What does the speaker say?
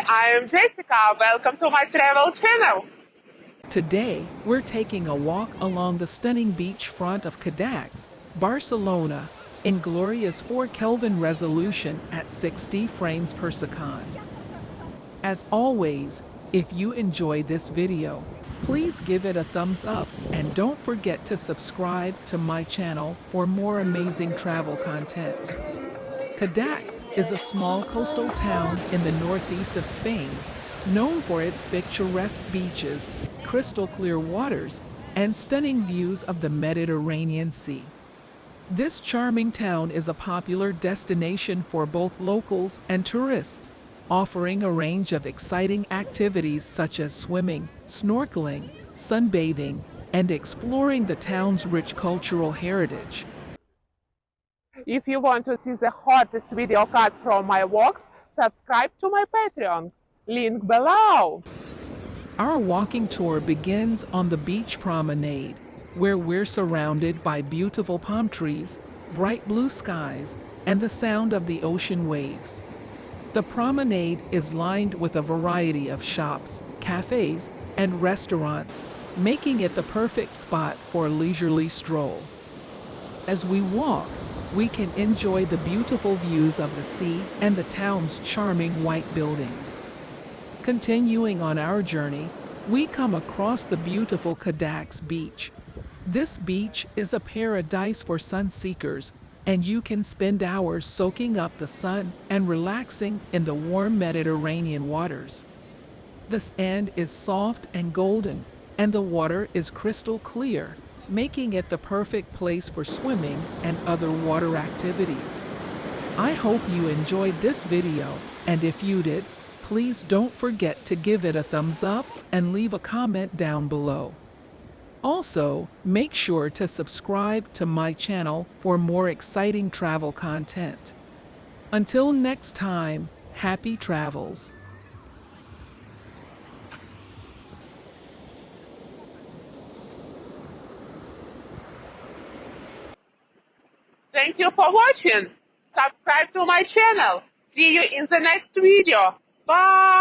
I am Jessica. Welcome to my travel channel. Today, we're taking a walk along the stunning beachfront of Cadaqués, Barcelona, in glorious 4 Kelvin resolution at 60 frames per second. As always, if you enjoy this video, please give it a thumbs up and don't forget to subscribe to my channel for more amazing travel content. Cadaqués is a small coastal town in the northeast of Spain, known for its picturesque beaches, crystal clear waters, and stunning views of the Mediterranean Sea. This charming town is a popular destination for both locals and tourists, offering a range of exciting activities such as swimming, snorkeling, sunbathing, and exploring the town's rich cultural heritage. If you want to see the hottest video cuts from my walks, subscribe to my Patreon. Link below. Our walking tour begins on the beach promenade, where we're surrounded by beautiful palm trees, bright blue skies, and the sound of the ocean waves. The promenade is lined with a variety of shops, cafes, and restaurants, making it the perfect spot for a leisurely stroll. As we walk, we can enjoy the beautiful views of the sea and the town's charming white buildings. Continuing on our journey, we come across the beautiful Cadaqués beach. This beach is a paradise for sun seekers, and you can spend hours soaking up the sun and relaxing in the warm Mediterranean waters. The sand is soft and golden, and the water is crystal clear, making it the perfect place for swimming and other water activities. I hope you enjoyed this video, and if you did, please don't forget to give it a thumbs up and leave a comment down below. Also, make sure to subscribe to my channel for more exciting travel content. Until next time, happy travels. Thank you for watching. Subscribe to my channel. See you in the next video. Bye.